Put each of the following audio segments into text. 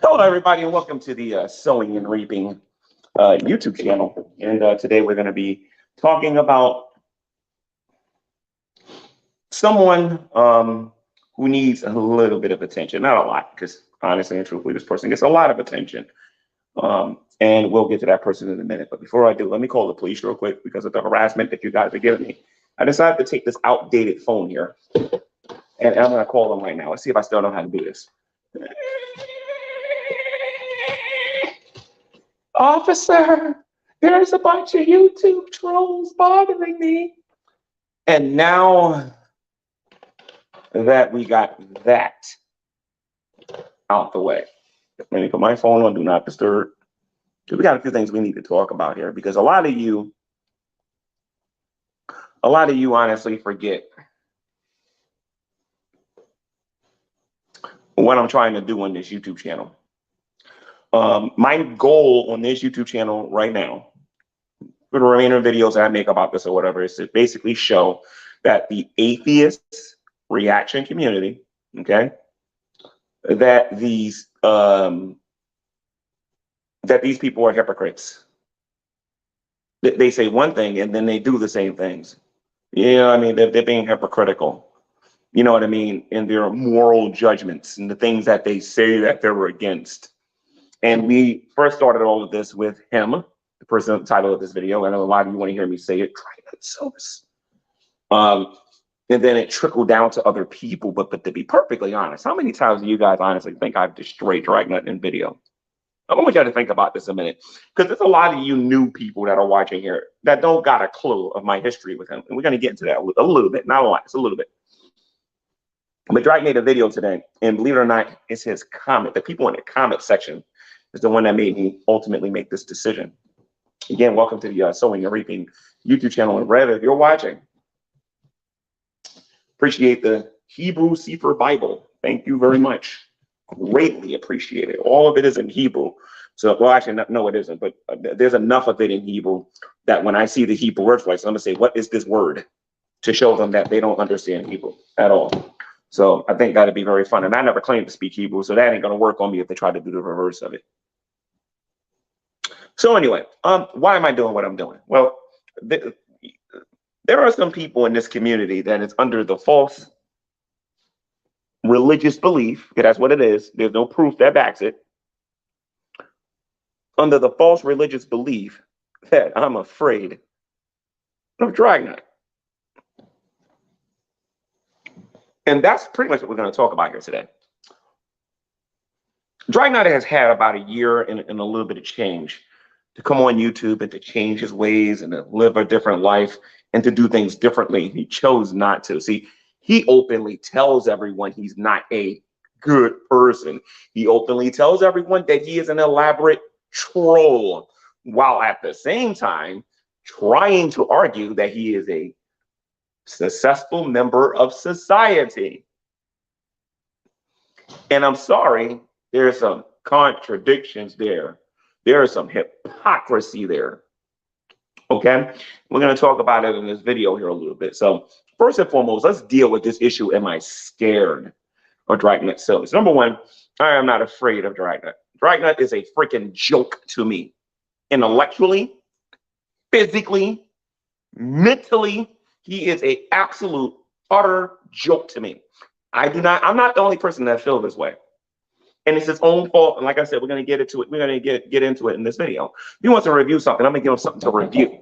Hello, everybody, and welcome to the Sowing and Reaping YouTube channel. And today we're going to be talking about someone who needs a little bit of attention. Not a lot, because honestly and truthfully, this person gets a lot of attention. And we'll get to that person in a minute. But before I do, let me call the police real quick because of the harassment that you guys are giving me. I decided to take this outdated phone here, and I'm going to call them right now. Let's see if I still know how to do this. Officer, there's a bunch of YouTube trolls bothering me. And now that we got that out the way, let me put my phone on Do Not Disturb. We got a few things we need to talk about here because a lot of you honestly forget what I'm trying to do on this YouTube channel. My goal on this YouTube channel right now, for the remainder of videos that I make about this or whatever, is to basically show that the atheist reaction community, okay, that these people are hypocrites. They say one thing and then they do the same things. You know what I mean? They're being hypocritical. You know what I mean? In their moral judgments and the things that they say that they're against. And we first started all of this with him, the person at the title of this video. I know a lot of you want to hear me say it. Dragnauct source. And then it trickled down to other people. But to be perfectly honest, how many times do you guys honestly think I've destroyed Dragnauct in video? I want you to think about this a minute, because there's a lot of you new people that are watching here that don't got a clue of my history with him. And we're going to get into that a little bit, not a lot, it's a little bit. But Drag made a video today, and believe it or not, it's his comment. The people in the comment section is the one that made me ultimately make this decision. Again, welcome to the Sowing and Reaping YouTube channel. And Rev, if you're watching, appreciate the Hebrew Sefer Bible. Thank you very much. Greatly appreciate it. All of it is in Hebrew. So, well, actually, no, it isn't. But there's enough of it in Hebrew that when I see the Hebrew word for it, I'm going to say, what is this word? To show them that they don't understand Hebrew at all. So I think that'd be very fun. And I never claimed to speak Hebrew, so that ain't going to work on me if they try to do the reverse of it. So anyway, why am I doing what I'm doing? Well, there are some people in this community that is under the false religious belief, because that's what it is. There's no proof that backs it. Under the false religious belief that I'm afraid of Dragnauct. And that's pretty much what we're going to talk about here today. Dragnauct has had about a year and a little bit of change to come on YouTube and to change his ways and to live a different life and to do things differently. He chose not to. See, he openly tells everyone he's not a good person. He openly tells everyone that he is an elaborate troll, while at the same time trying to argue that he is a successful member of society. And I'm sorry, there are some contradictions there. There is some hypocrisy there. Okay, we're going to talk about it in this video here a little bit. So first and foremost, let's deal with this issue. Am I scared of Dragnauct? So number one, I am not afraid of Dragnauct. Dragnauct is a freaking joke to me. Intellectually, physically, mentally, he is an absolute, utter joke to me. I'm not the only person that feels this way. And it's his own fault. And like I said, we're going to get into it. We're going to get into it in this video. If he wants to review something, I'm going to give him something to review.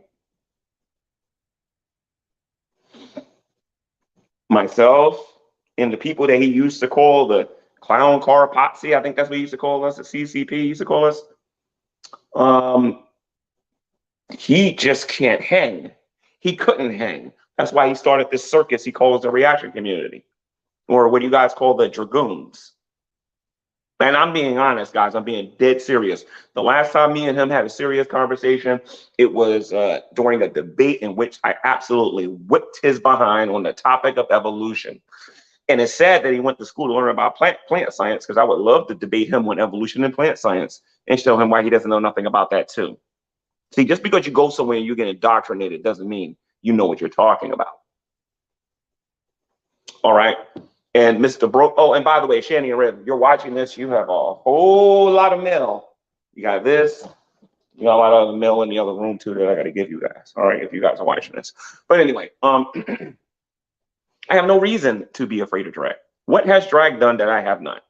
Myself and the people that he used to call the clown car posse, I think that's what he used to call us, the CCP used to call us. He just can't hang. He couldn't hang. That's why he started this circus he calls the reaction community, or what you guys call the Dragoons. And I'm being honest, guys. I'm being dead serious. The last time me and him had a serious conversation, it was during a debate in which I absolutely whipped his behind on the topic of evolution. And it's sad that he went to school to learn about plant science, because I would love to debate him on evolution and plant science and show him why he doesn't know nothing about that too. See, just because you go somewhere and you get indoctrinated doesn't mean you know what you're talking about. All right. And Mr. Broke. Oh, and by the way, Shanny and Red, you're watching this. You have a whole lot of mail. You got this. You got a lot of mail in the other room too that I got to give you guys. All right, if you guys are watching this. But anyway, I have no reason to be afraid of drag. What has drag done that I have not?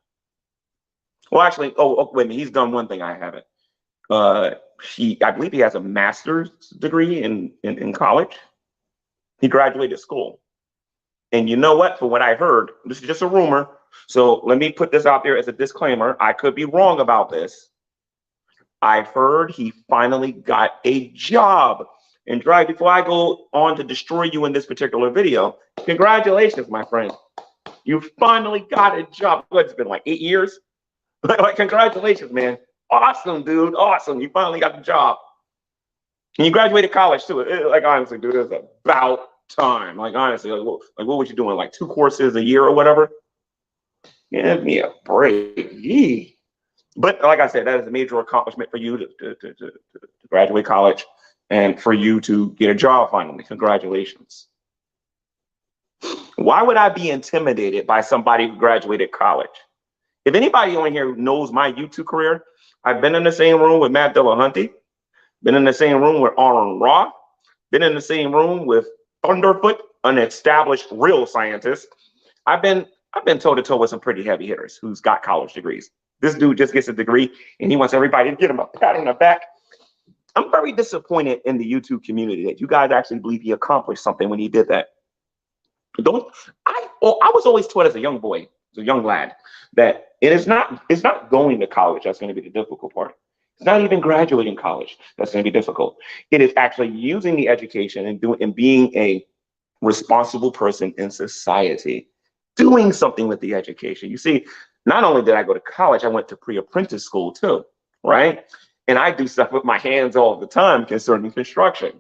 Well, actually, wait a minute. He's done one thing I haven't. I believe he has a master's degree in college. He graduated school. And you know what? From what I heard, this is just a rumor. So let me put this out there as a disclaimer. I could be wrong about this. I heard he finally got a job in drag. Before I go on to destroy you in this particular video, congratulations, my friend. You finally got a job. It's been like 8 years. Like, congratulations, man. Awesome, dude. Awesome. You finally got the job. And you graduated college too. Like, honestly, dude, it's about time. Like, honestly, like what was you doing? Like 2 courses a year or whatever? Give me a break. Yee. But like I said, that is a major accomplishment for you to graduate college and for you to get a job finally. Congratulations. Why would I be intimidated by somebody who graduated college? If anybody on here knows my YouTube career, I've been in the same room with Matt Dillahunty, been in the same room with Aaron Ra, been in the same room with Thunderfoot, an established real scientist. I've been toe to toe with some pretty heavy hitters who's got college degrees. This dude just gets a degree and he wants everybody to get him a pat on the back. I'm very disappointed in the YouTube community that you guys actually believe he accomplished something when he did that. I was always taught as a young boy, as a young lad, that it's not going to college that's going to be the difficult part. It's not even graduating college that's going to be difficult. It is actually using the education and being a responsible person in society, doing something with the education. You see, not only did I go to college, I went to pre-apprentice school too, right? And I do stuff with my hands all the time concerning construction.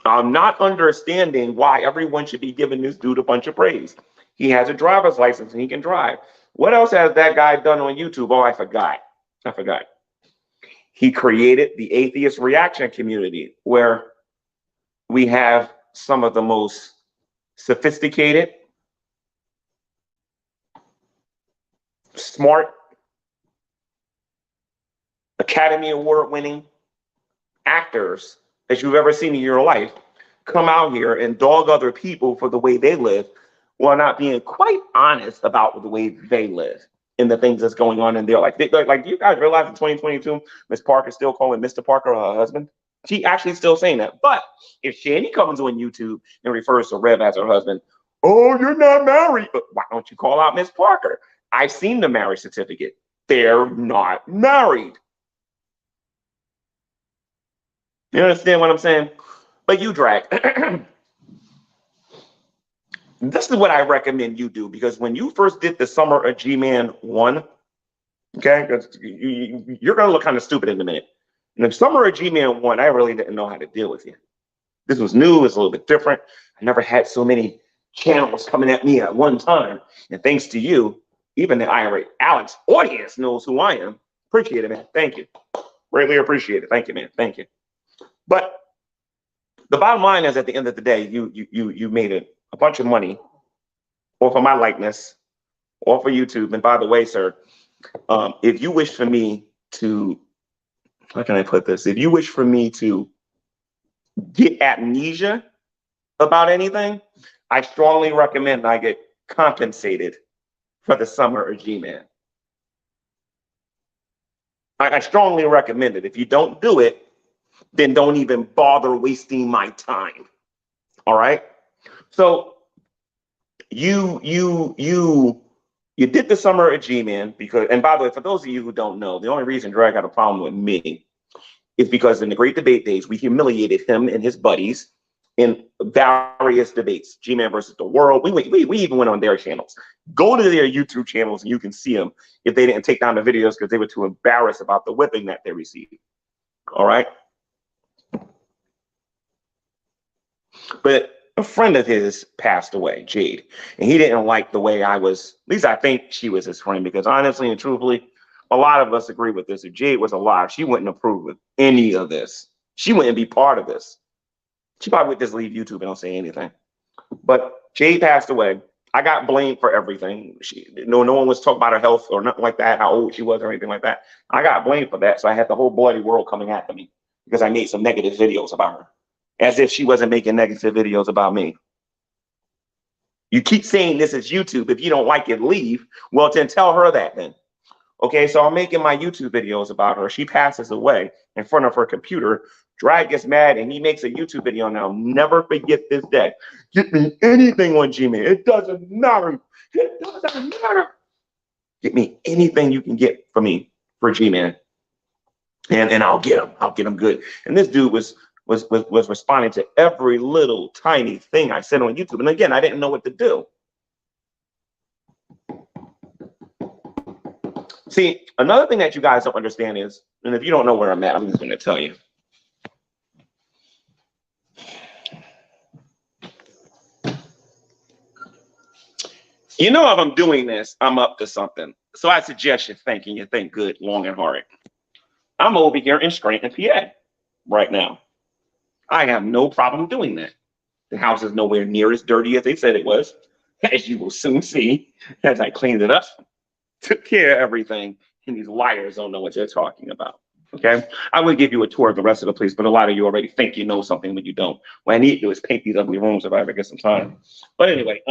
I'm not understanding why everyone should be giving this dude a bunch of praise. He has a driver's license and he can drive. What else has that guy done on YouTube? Oh, I forgot. He created the atheist reaction community where we have some of the most sophisticated, smart, Academy Award winning actors that you've ever seen in your life come out here and dog other people for the way they live while not being quite honest about the way they live and the things that's going on in their life. Do you guys realize in 2022, Miss Parker still calling Mr. Parker her husband? She actually still saying that. But if Shani comes on YouTube and refers to Rev as her husband, oh, you're not married. But why don't you call out Miss Parker? I've seen the marriage certificate. They're not married. You understand what I'm saying? But you drag. This is what I recommend you do, because when you first did the Summer of G-Man 1, okay, you're going to look kind of stupid in a minute. In the Summer of G-Man 1, I really didn't know how to deal with you. This was new. It's a little bit different. I never had so many channels coming at me at one time. And thanks to you, even the irate Alex audience knows who I am. Appreciate it, man. Thank you. Greatly appreciate it. Thank you, man. Thank you. But the bottom line is, at the end of the day, you made a bunch of money off of my likeness, off of YouTube. And by the way, sir, if you wish for me to, how can I put this? If you wish for me to get amnesia about anything, I strongly recommend I get compensated for the Summer of G-Man. I strongly recommend it. If you don't do it, then don't even bother wasting my time. All right. So you did the Summer of G-Man because, and by the way, for those of you who don't know, the only reason Drag had a problem with me is because in the Great Debate Days, we humiliated him and his buddies in various debates, G-Man versus the world. We even went on their channels. Go to their YouTube channels and you can see them if they didn't take down the videos because they were too embarrassed about the whipping that they received. All right. But a friend of his passed away, Jade, and he didn't like the way I was. At least I think she was his friend, because honestly and truthfully, a lot of us agree with this. If Jade was alive, she wouldn't approve of any of this. She wouldn't be part of this. She probably would just leave YouTube and don't say anything. But Jade passed away. I got blamed for everything. No one was talking about her health or nothing like that, how old she was or anything like that. I got blamed for that. So I had the whole bloody world coming after me because I made some negative videos about her, as if she wasn't making negative videos about me. You keep saying this is YouTube. If you don't like it, leave. Well, then tell her that then. Okay, so I'm making my YouTube videos about her. She passes away in front of her computer. Drag gets mad and he makes a YouTube video, and I'll never forget this day. Get me anything on Gmail. It doesn't matter. It doesn't matter. Get me anything you can get for me for Gmail. And I'll get them. I'll get them good. And this dude was responding to every little tiny thing I said on YouTube. And again, I didn't know what to do. See, another thing that you guys don't understand is, and if you don't know where I'm at, I'm just going to tell you. You know, if I'm doing this, I'm up to something. So I suggest you think, and you think good, long and hard. I'm over here in Scranton, PA right now. I have no problem doing that. The house is nowhere near as dirty as they said it was, as you will soon see as I cleaned it up. Took care of everything, and these liars don't know what they're talking about. Okay, I will give you a tour of the rest of the place, but a lot of you already think you know something when you don't. What I need to do is paint these ugly rooms if I ever get some time. But anyway,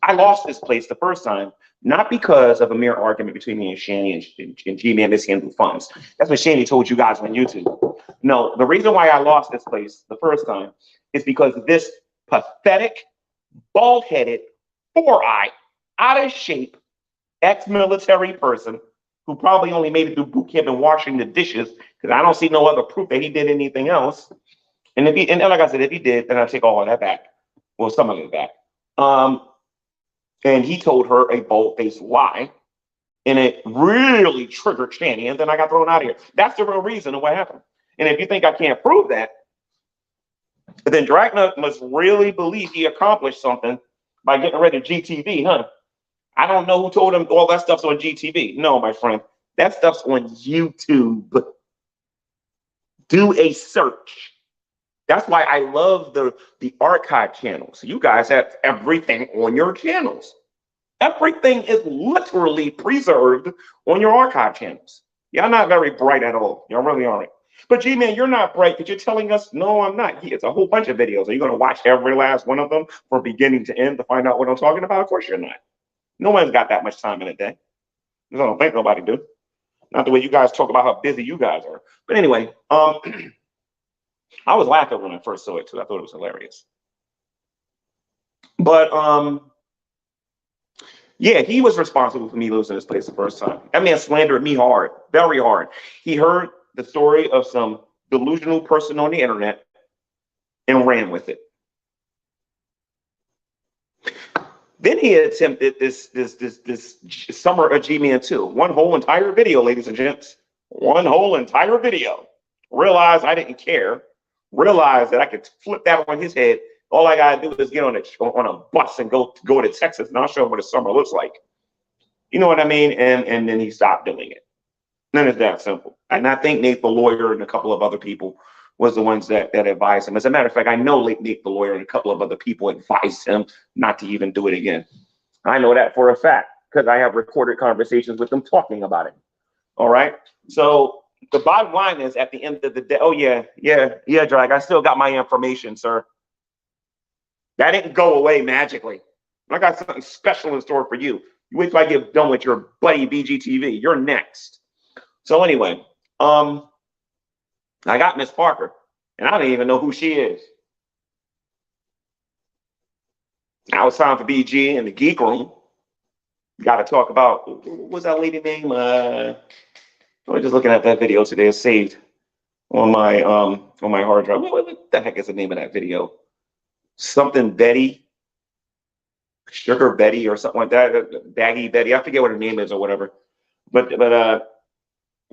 I lost this place the first time, not because of a mere argument between me and Shani and G-Man mishandled funds. That's what Shani told you guys on YouTube. No, the reason why I lost this place the first time is because this pathetic, bald-headed, four-eyed, out of shape, ex-military person who probably only made it through boot camp and washing the dishes, because I don't see no other proof that he did anything else. And if he, and like I said, if he did, then I'll take all of that back. Well, some of it back. And he told her a bold-faced lie, and it really triggered Shani, and then I got thrown out of here. That's the real reason of what happened. And if you think I can't prove that, then Dragnauct must really believe he accomplished something by getting rid of GTV, huh? I don't know who told him all that stuff's on GTV. No, my friend, that stuff's on YouTube. Do a search. That's why I love the archive channels. You guys have everything on your channels. Everything is literally preserved on your archive channels. Y'all not very bright at all. Y'all really aren't. But G-Man, you're not bright because you're telling us, no, I'm not. It's a whole bunch of videos. Are you going to watch every last one of them from beginning to end to find out what I'm talking about? Of course you're not. No one's got that much time in a day. I don't think nobody do. Not the way you guys talk about how busy you guys are. But anyway, I was laughing when I first saw it too. I thought it was hilarious. But yeah, he was responsible for me losing this place the first time. That man slandered me hard, very hard. He heard the story of some delusional person on the internet and ran with it. Then he attempted this summer of G-Man 2. One whole entire video, ladies and gents. One whole entire video. Realized I didn't care. Realized that I could flip that on his head. All I gotta do is get on a bus and go to Texas, and I'll show him what a summer looks like. You know what I mean? And then he stopped doing it. Then it's that simple. And I think Nate the lawyer and a couple of other people was the ones that advised him. As a matter of fact, I know Nate the lawyer and a couple of other people advised him not to even do it again. I know that for a fact because I have recorded conversations with them talking about it. All right. So the bottom line is, at the end of the day, oh yeah, Drag, I still got my information, sir. That didn't go away magically. I got something special in store for you. You wait till I get done with your buddy BGTV. You're next. So anyway, I got Miss Parker, and I don't even know who she is. Now it's time for BG in the geek room. Got to talk about, what was that lady name? I was just looking at that video today. It's saved on my hard drive. What the heck is the name of that video? Something Betty, Sugar Betty, or something like that. Baggy Betty. I forget what her name is or whatever. But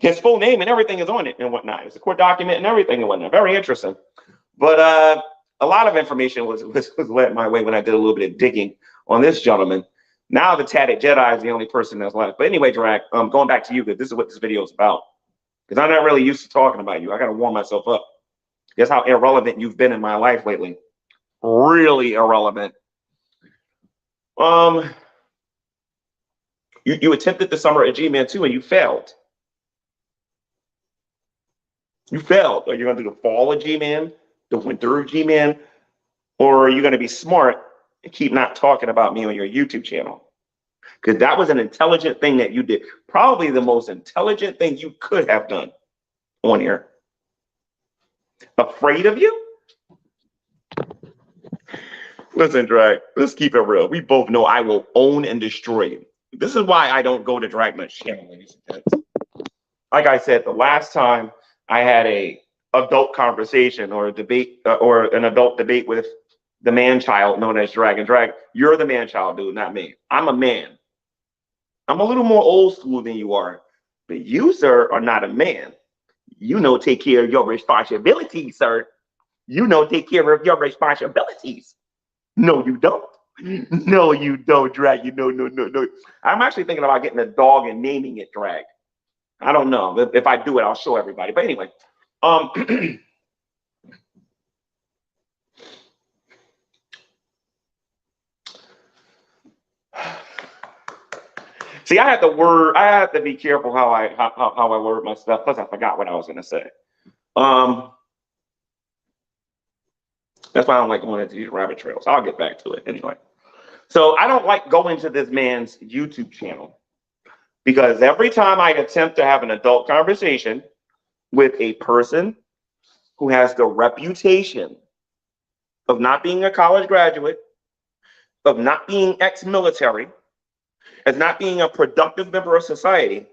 his full name and everything is on it and whatnot. It's a court document and everything and whatnot. Very interesting. But a lot of information was led my way when I did a little bit of digging on this gentleman. Now the Tatted Jedi is the only person that's left. But anyway, Drag, going back to you, because this is what this video is about. Because I'm not really used to talking about you. I got to warm myself up. That's how irrelevant you've been in my life lately. Really irrelevant. You attempted the summer at G-Man too, and you failed. You failed. Are you going to do the fall of G-Man, the winter of G-Man, or are you going to be smart and keep not talking about me on your YouTube channel? Because that was an intelligent thing that you did. Probably the most intelligent thing you could have done on here. Afraid of you? Listen, Drag, let's keep it real. We both know I will own and destroy you. This is why I don't go to Dragnauct's channel, ladies and gents. Like I said, the last time I had a adult conversation or a debate or an adult debate with the man-child known as Drag. And Drag, you're the man-child, dude, not me. I'm a man. I'm a little more old school than you are. But you, sir, are not a man. You know, take care of your responsibilities, sir. You know, take care of your responsibilities. No, you don't. No, you don't, Drag. You know, no. I'm actually thinking about getting a dog and naming it Drag. I don't know. If I do it, I'll show everybody. But anyway, see, I have to be careful how I word my stuff. Plus, I forgot what I was going to say. That's why I don't like going into these rabbit trails. I'll get back to it anyway. So I don't like going to this man's YouTube channel because every time I attempt to have an adult conversation with a person who has the reputation of not being a college graduate, of not being ex-military, as not being a productive member of society,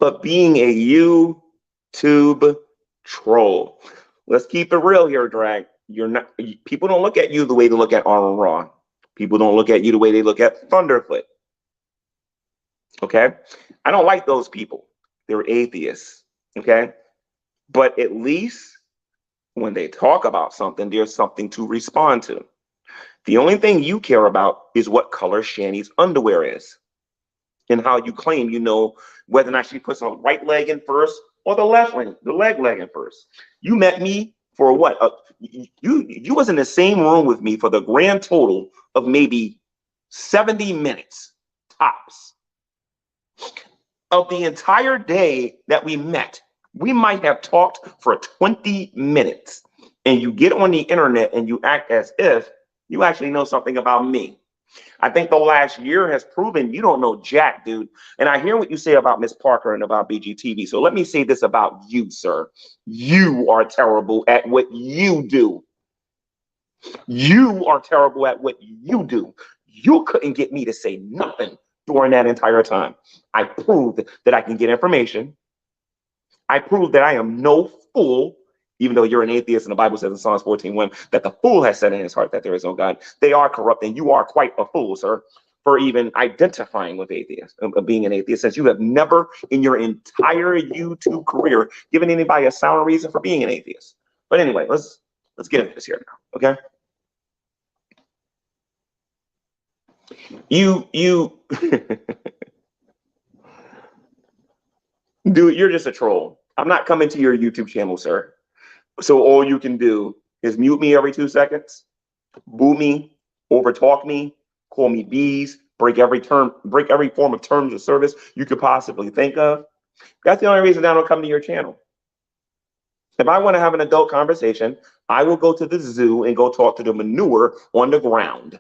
but being a YouTube troll. Let's keep it real here, Drag. People don't look at you the way they look at Arnold Raw. People don't look at you the way they look at Thunderfoot. Okay? I don't like those people. They're atheists. Okay? But at least when they talk about something, there's something to respond to. The only thing you care about is what color Shani's underwear is and how you claim you know whether or not she puts her right leg in first or the left leg, the leg in first. You met me for what? You was in the same room with me for the grand total of maybe 70 minutes tops. Of the entire day that we met, we might have talked for 20 minutes. And you get on the internet and you act as if you actually know something about me. I think the last year has proven you don't know jack, dude. And I hear what you say about Miss Parker and about BGTV. So let me say this about you, sir. You are terrible at what you do. You are terrible at what you do. You couldn't get me to say nothing during that entire time. I proved that I can get information. I proved that I am no fool, even though you're an atheist and the Bible says in Psalms 14:1 that the fool has said in his heart that there is no God. They are corrupt, and you are quite a fool, sir, for even identifying with atheists, of being an atheist, since you have never in your entire YouTube career given anybody a sound reason for being an atheist. But anyway, let's get into this here now, okay? You dude, you're just a troll. I'm not coming to your YouTube channel, sir. So all you can do is mute me every 2 seconds, boo me, overtalk me, call me bees, break every form of terms of service you could possibly think of. That's the only reason I don't come to your channel. If I want to have an adult conversation, I will go to the zoo and go talk to the manure on the ground.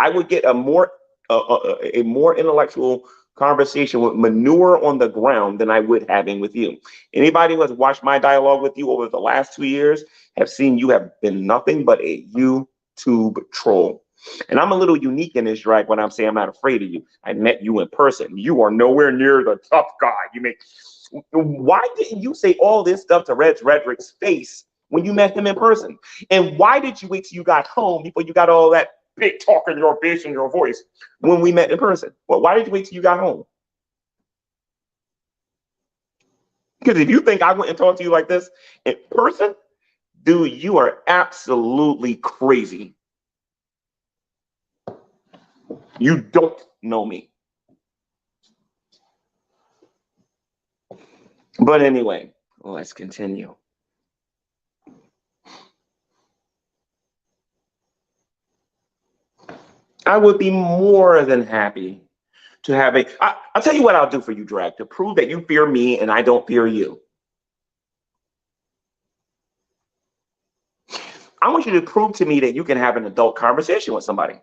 I would get a more intellectual conversation with manure on the ground than I would having with you. Anybody who has watched my dialogue with you over the last 2 years have seen you have been nothing but a YouTube troll. And I'm a little unique in this, Drag, when I'm saying I'm not afraid of you. I met you in person. You are nowhere near the tough guy. Why didn't you say all this stuff to Reg Redrick's face when you met him in person? And why did you wait till you got home before you got all that big talk in your face and your voice when we met in person? Well, why did you wait till you got home? Because if you think I wouldn't talk to you like this in person, dude, you are absolutely crazy. You don't know me. But anyway, let's continue. I would be more than happy to have I'll tell you what I'll do for you, Drag, to prove that you fear me and I don't fear you. I want you to prove to me that you can have an adult conversation with somebody.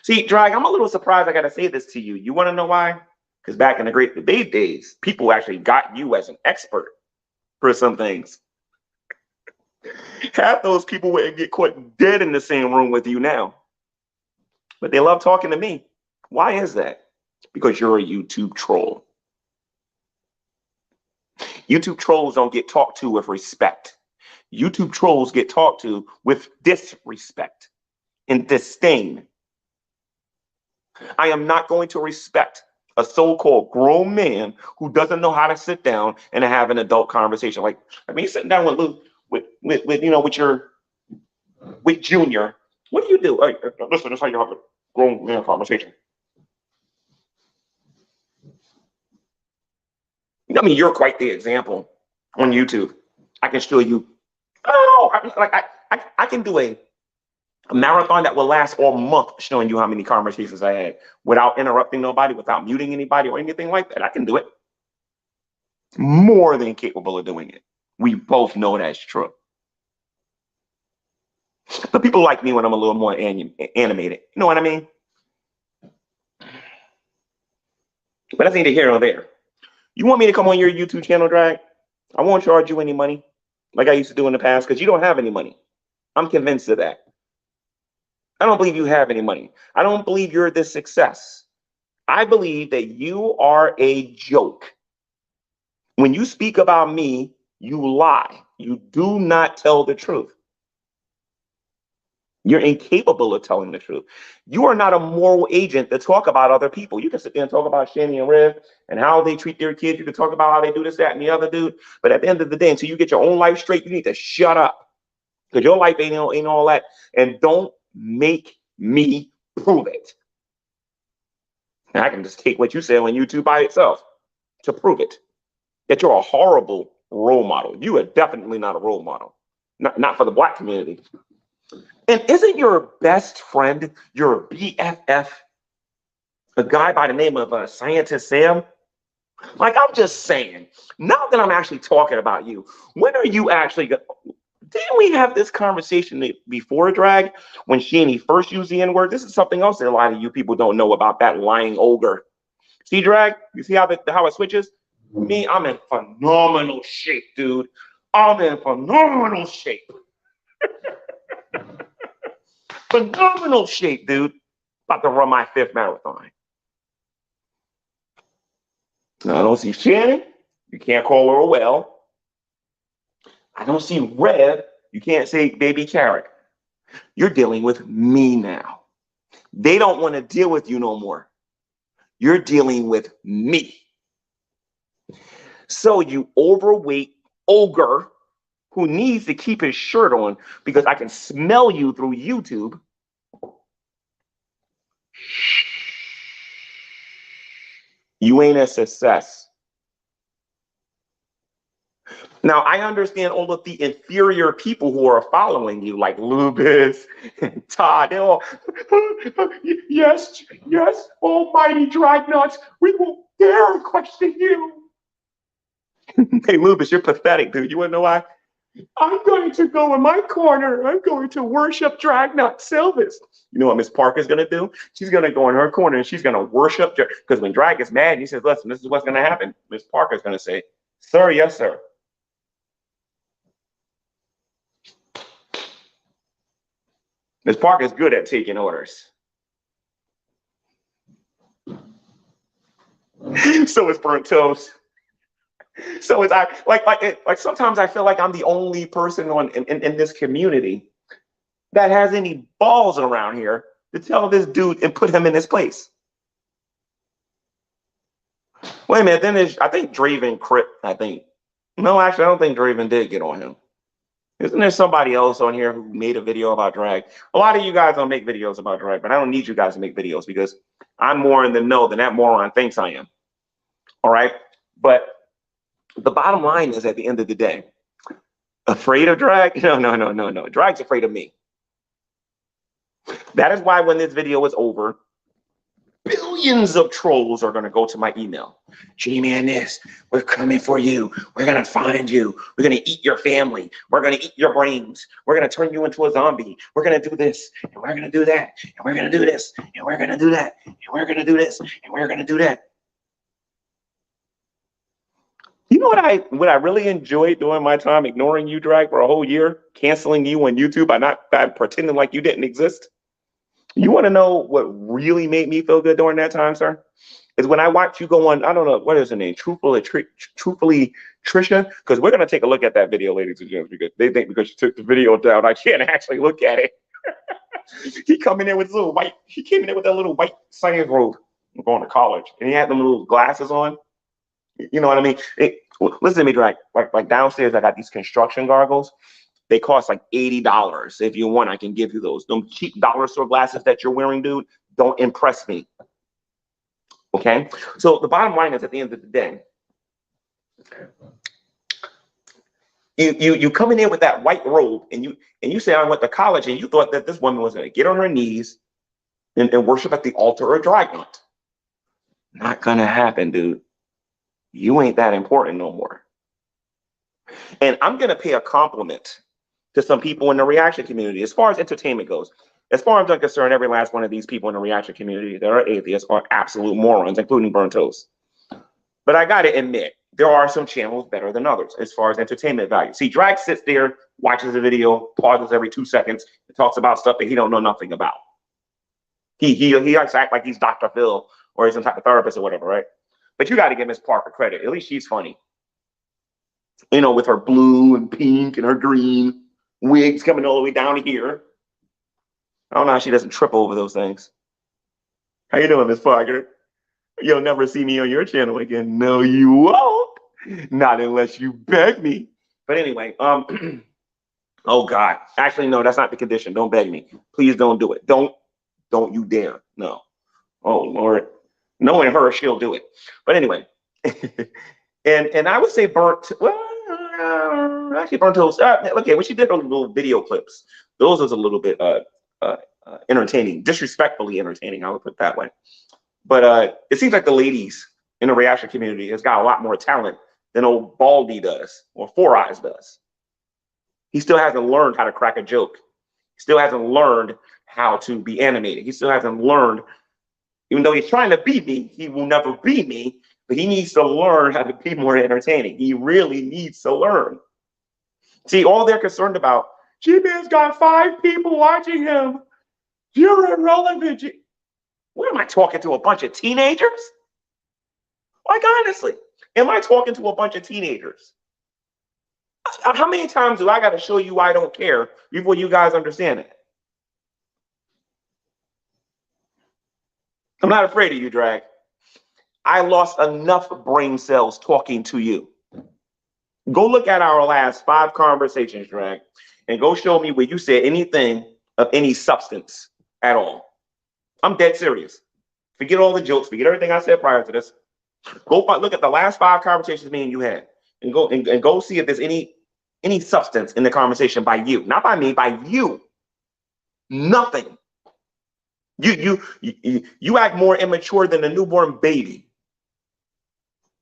See, Drag, I'm a little surprised I got to say this to you. You want to know why? Because back in the great debate days, people actually got you as an expert for some things. Half those people would get caught dead in the same room with you now. But they love talking to me. Why is that? Because you're a YouTube troll. YouTube trolls don't get talked to with respect. YouTube trolls get talked to with disrespect and disdain. I am not going to respect a so-called grown man who doesn't know how to sit down and have an adult conversation. Like, I mean, sitting down with Luke, with Junior. What do you do? Hey, listen, this is how you have a grown man conversation. I mean, you're quite the example on YouTube. I can show you. Oh, I can do a marathon that will last all month showing you how many conversations I had without interrupting nobody, without muting anybody or anything like that. I can do it. More than capable of doing it. We both know that's true. But people like me when I'm a little more animated. You know what I mean? But that's neither here nor there. You want me to come on your YouTube channel, Drag? I won't charge you any money like I used to do in the past because you don't have any money. I'm convinced of that. I don't believe you have any money. I don't believe you're this success. I believe that you are a joke. When you speak about me, you lie. You do not tell the truth. You're incapable of telling the truth. You are not a moral agent to talk about other people. You can sit there and talk about Shanny and Rev and how they treat their kids. You can talk about how they do this, that, and the other dude. But at the end of the day, until you get your own life straight, you need to shut up. Because your life ain't all that. And don't make me prove it. And I can just take what you say on YouTube by itself to prove it. That you're a horrible role model. You are definitely not a role model. Not for the Black community. And isn't your best friend, your BFF, a guy by the name of Scientist Sam? Like, I'm just saying, now that I'm actually talking about you, when are you actually going to... Didn't we have this conversation before, Drag, when Sheeny first used the N-word? This is something else that a lot of you people don't know about that lying ogre. See, Drag? You see how it switches? Me, I'm in phenomenal shape, dude. I'm in phenomenal shape. Phenomenal shape, dude. About to run my 5th marathon. Now, I don't see Shannon. You can't call her a whale. I don't see Rev. You can't say baby carrot. You're dealing with me now. They don't want to deal with you no more. You're dealing with me. So you overweight ogre who needs to keep his shirt on because I can smell you through YouTube. You ain't a success. Now, I understand all of the inferior people who are following you, like Lubis and Todd. They're all, yes, almighty Dragnauct, we won't dare question you. Hey, Lubis, you're pathetic, dude. You want to know why? I'm going to go in my corner. I'm going to worship Dragnauct Silvis. You know what Miss Parker's going to do? She's going to go in her corner and she's going to worship. Because when Drag gets mad, he says, listen, this is what's going to happen. Miss Parker's going to say, sir, yes, sir. Miss Parker's good at taking orders. So is burnt toast. So it's like sometimes I feel like I'm the only person in this community that has any balls around here to tell this dude and put him in his place. Wait a minute, then I think Draven Crip, No, actually, I don't think Draven did get on him. Isn't there somebody else on here who made a video about drag? A lot of you guys don't make videos about drag, but I don't need you guys to make videos because I'm more in the know than that moron thinks I am. All right? But the bottom line is, at the end of the day, afraid of drag? No. Drag's afraid of me. That is why when this video is over, billions of trolls are going to go to my email. G-Man this, we're coming for you. We're going to find you. We're going to eat your family. We're going to eat your brains. We're going to turn you into a zombie. We're going to do this, and we're going to do that, and we're going to do this, and we're going to do that, and we're going to do this, and we're going to do that. You know what I really enjoyed during my time ignoring you, Drag, for a whole year, canceling you on YouTube by pretending like you didn't exist? You want to know what really made me feel good during that time, sir? Is when I watched you go on, I don't know, what is her name? Truthfully Trisha? Because we're going to take a look at that video, ladies and gentlemen, because they think because you took the video down, I can't actually look at it. He came in there with that little white science robe going to college. And he had them little glasses on. You know what I mean? Listen to me, Drag. Like downstairs, I got these construction goggles. They cost like $80. If you want, I can give you those. Them cheap dollar store glasses that you're wearing, dude, don't impress me. Okay? So the bottom line is, at the end of the day, you come in there with that white robe and you say, I went to college, and you thought that this woman was going to get on her knees and worship at the altar of Dragnauct. Not going to happen, dude. You ain't that important no more. And I'm going to pay a compliment to some people in the reaction community as far as entertainment goes. As far as I'm concerned, every last one of these people in the reaction community that are atheists are absolute morons, including Burnt Toast. But I got to admit, there are some channels better than others as far as entertainment value. See, Drag sits there, watches a video, pauses every 2 seconds, and talks about stuff that he don't know nothing about. He likes to act like he's Dr. Phil or he's some type of therapist or whatever, right? But you got to give Miss Parker credit. At least she's funny. You know, with her blue and pink and her green wigs coming all the way down here. I don't know how she doesn't trip over those things. How you doing, Miss Parker? You'll never see me on your channel again. No, you won't. Not unless you beg me. But anyway, oh God. Actually, no, that's not the condition. Don't beg me. Please don't do it. Don't you dare. No. Oh Lord. Knowing her, she'll do it. But anyway. and I would say actually Burnt Toast. Okay, when she did those little video clips, those was a little bit entertaining, disrespectfully entertaining. I would put it that way. But it seems like the ladies in the reaction community has got a lot more talent than old Baldy does or Four Eyes does. He still hasn't learned how to crack a joke. He still hasn't learned how to be animated. He still hasn't learned, even though he's trying to be me, he will never be me, but he needs to learn how to be more entertaining. He really needs to learn. See, all they're concerned about, G-Man's got 5 people watching him. You're irrelevant. What am I talking to, a bunch of teenagers? Like, honestly, am I talking to a bunch of teenagers? How many times do I got to show you I don't care before you guys understand it? I'm not afraid of you, Drag. I lost enough brain cells talking to you. Go look at our last 5 conversations, Drag, and go show me where you said anything of any substance at all. I'm dead serious. Forget all the jokes. Forget everything I said prior to this. Go look at the last 5 conversations me and you had, and go see if there's any substance in the conversation by you, not by me, by you. Nothing. You act more immature than a newborn baby.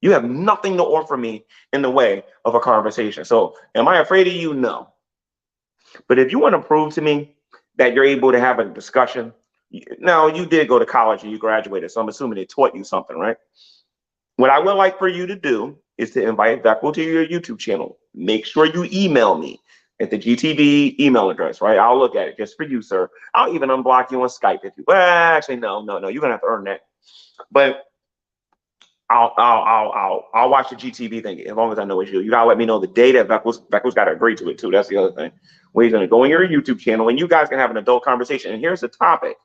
You have nothing to offer me in the way of a conversation. So, am I afraid of you? No. But if you want to prove to me that you're able to have a discussion, now you did go to college and you graduated, so I'm assuming they taught you something, right? What I would like for you to do is to invite Beckel to your YouTube channel. Make sure you email me at the GTV email address, right? I'll look at it just for you, sir. I'll even unblock you on Skype if you. Well, actually, no. You're gonna have to earn that. But I'll watch the GTV thing as long as I know it's you. You gotta let me know the day that Beckel's got to agree to it too. That's the other thing. Where he's gonna go on your YouTube channel and you guys can have an adult conversation. And here's the topic: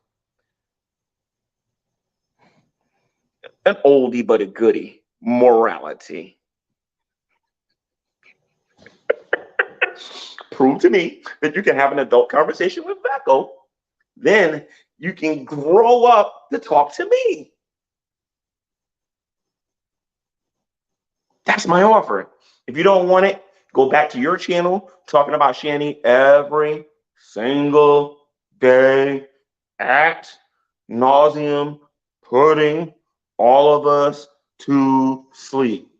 an oldie but a goodie, morality. Prove to me that you can have an adult conversation with Beckel, then you can grow up to talk to me. That's my offer. If you don't want it, go back to your channel talking about Shani every single day, at nauseum, putting all of us to sleep.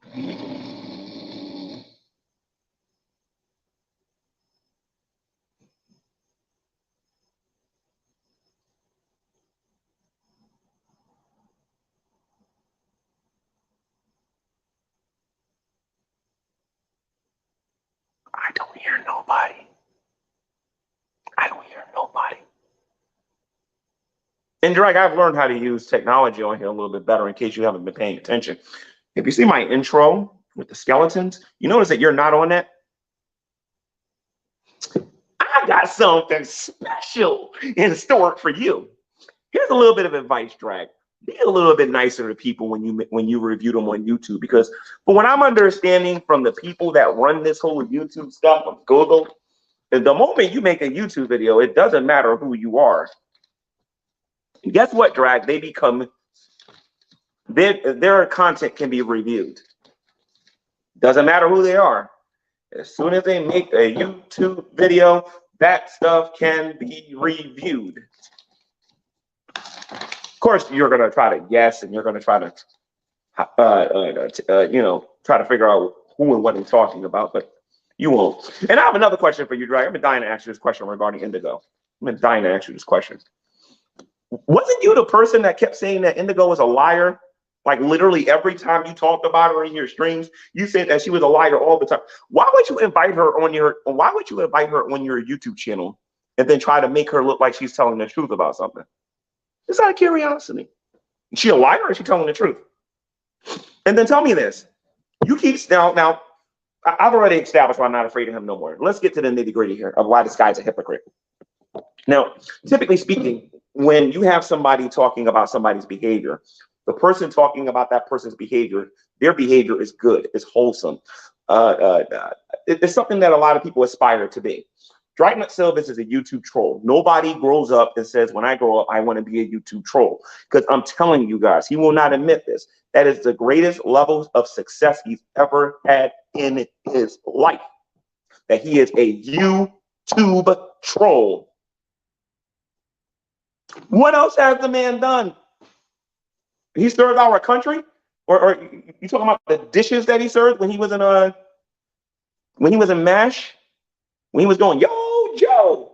I don't hear nobody. I don't hear nobody. And Drake, I've learned how to use technology on here a little bit better in case you haven't been paying attention. If you see my intro with the skeletons, you notice that you're not on that? I got something special in store for you. Here's a little bit of advice, Drag. Be a little bit nicer to people when you review them on YouTube, because from what I'm understanding from the people that run this whole YouTube stuff on Google, is the moment you make a YouTube video, it doesn't matter who you are. And guess what, Drag? They become their content can be reviewed. Doesn't matter who they are. As soon as they make a YouTube video, that stuff can be reviewed. Of course, you're going to try to guess, and you're going to try to, try to figure out who and what they're talking about, but you won't. And I have another question for you, Drag. I've been dying to ask you this question regarding Indigo. I've been dying to ask you this question. Wasn't you the person that kept saying that Indigo was a liar? Like literally every time you talked about her in your streams, you said that she was a liar all the time. Why would you invite her on your YouTube channel and then try to make her look like she's telling the truth about something? Just out of curiosity. Is she a liar or is she telling the truth? And then tell me this. You keep now I've already established why I'm not afraid of him no more. Let's get to the nitty-gritty here of why this guy's a hypocrite. Now, typically speaking, when you have somebody talking about somebody's behavior, the person talking about that person's behavior, their behavior is good, it's wholesome. It's something that a lot of people aspire to be. Dragnauct Silvis is a YouTube troll. Nobody grows up and says, when I grow up, I want to be a YouTube troll. Because I'm telling you guys, he will not admit this. That is the greatest level of success he's ever had in his life. That he is a YouTube troll. What else has the man done? He served our country? Or you talking about the dishes that he served when he was in MASH? When he was going, yo, Joe.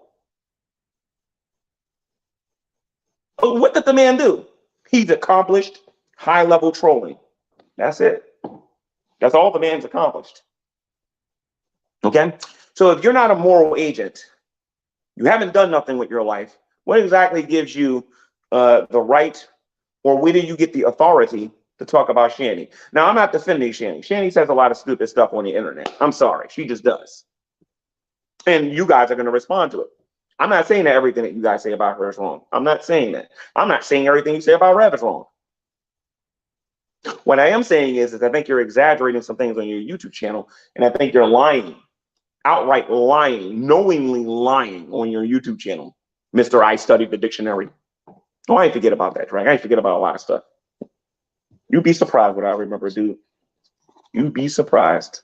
What did the man do? He's accomplished high-level trolling. That's it. That's all the man's accomplished. Okay? So if you're not a moral agent, you haven't done nothing with your life, what exactly gives you the right, or where do you get the authority to talk about Shani? Now, I'm not defending Shani. Shani says a lot of stupid stuff on the internet. I'm sorry. She just does. And you guys are going to respond to it. I'm not saying that everything that you guys say about her is wrong. I'm not saying that. I'm not saying everything you say about Rev is wrong. What I am saying is I think you're exaggerating some things on your YouTube channel, and I think you're lying, outright lying, knowingly lying on your YouTube channel. Mr. I studied the dictionary. Oh, I ain't forget about that, right? I ain't forget about a lot of stuff. You'd be surprised what I remember, dude. You'd be surprised.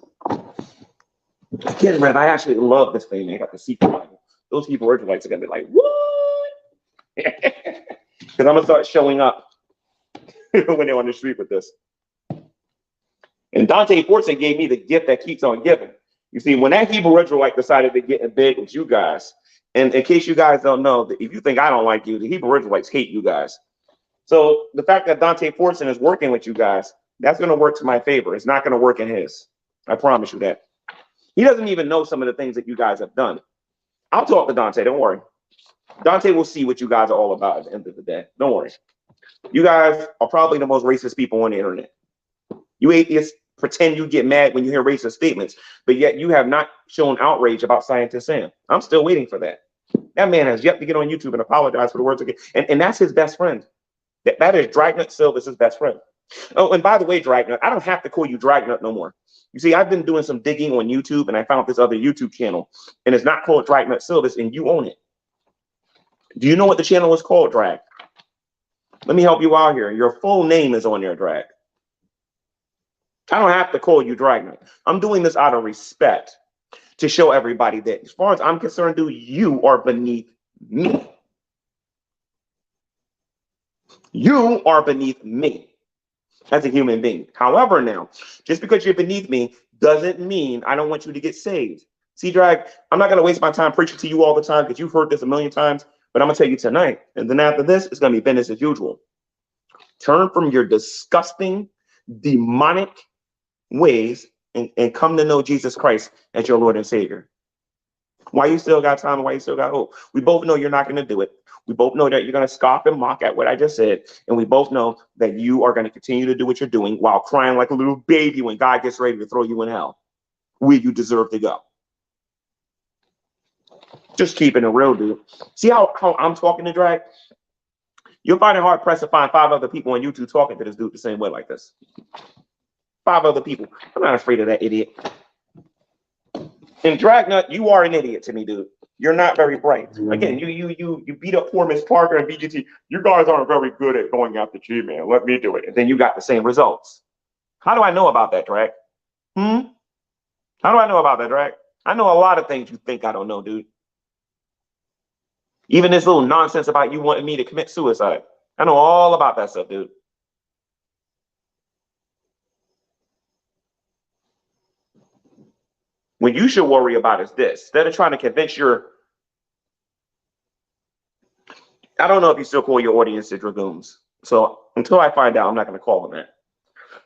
Again, Rev, I actually love this thing. They got the secret Bible. Those Hebrew Israelites are gonna be like, what? Because I'm gonna start showing up when they're on the street with this. And Dante Fortson gave me the gift that keeps on giving. You see, when that Hebrew Israelite decided to get in bed with you guys, and in case you guys don't know, that if you think I don't like you, the Hebrew Israelites hate you guys. So the fact that Dante Fortson is working with you guys, that's gonna work to my favor. It's not gonna work in his. I promise you that. He doesn't even know some of the things that you guys have done. I'll talk to Dante, don't worry. Dante will see what you guys are all about at the end of the day. Don't worry. You guys are probably the most racist people on the internet. You atheists pretend you get mad when you hear racist statements, but yet you have not shown outrage about Scientist Sam. I'm still waiting for that. That man has yet to get on YouTube and apologize for the words again. And that's his best friend. That is Dragnauct Silvis' best friend. Oh, and by the way, Dragnauct, I don't have to call you Dragnauct no more. You see, I've been doing some digging on YouTube, and I found this other YouTube channel, and it's not called Dragnauct Silvis, and you own it. Do you know what the channel is called, Drag? Let me help you out here. Your full name is on there, Drag. I don't have to call you Dragnauct. I'm doing this out of respect to show everybody that, as far as I'm concerned, dude, you are beneath me. You are beneath me as a human being. However, now, just because you're beneath me doesn't mean I don't want you to get saved. See, Drag, I'm not going to waste my time preaching to you all the time because you've heard this a million times, but I'm going to tell you tonight. And then after this, it's going to be business as usual. Turn from your disgusting, demonic ways and come to know Jesus Christ as your Lord and Savior. Why you still got time and why you still got hope? We both know you're not going to do it. We both know that you're going to scoff and mock at what I just said. And we both know that you are going to continue to do what you're doing while crying like a little baby when God gets ready to throw you in hell, where you deserve to go. Just keeping it real, dude. See how I'm talking to Drag? You'll find it hard pressed to find 5 other people on YouTube talking to this dude the same way like this. 5 other people. I'm not afraid of that idiot. And Dragnauct, you are an idiot to me, dude. You're not very bright. Again, you beat up poor Miss Parker and BGT. You guys aren't very good at going after G-Man. Let me do it. And then you got the same results. How do I know about that, Drag? How do I know about that, Drag? I know a lot of things you think I don't know, dude. Even this little nonsense about you wanting me to commit suicide. I know all about that stuff, dude. What you should worry about is this. Instead of trying to convince I don't know if you still call your audience the Dragoons. So until I find out, I'm not going to call them that.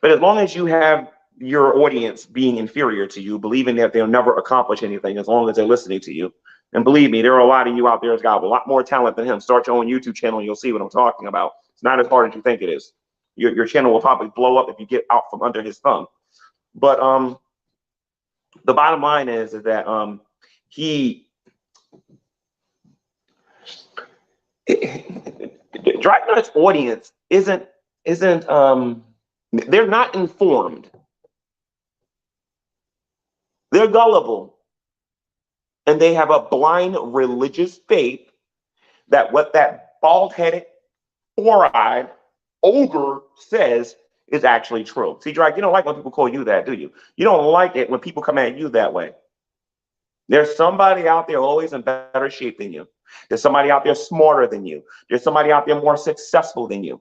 But as long as you have your audience being inferior to you, believing that they'll never accomplish anything as long as they're listening to you. And believe me, there are a lot of you out there that's got a lot more talent than him. Start your own YouTube channel and you'll see what I'm talking about. It's not as hard as you think it is. Your channel will probably blow up if you get out from under his thumb. But the bottom line is that Dragnauct's audience isn't they're not informed. They're gullible. And they have a blind religious faith that what that bald-headed, four-eyed ogre says is actually true. See, Drag, you don't like when people call you that, do you? You don't like it when people come at you that way. There's somebody out there always in better shape than you. There's somebody out there smarter than you. There's somebody out there more successful than you.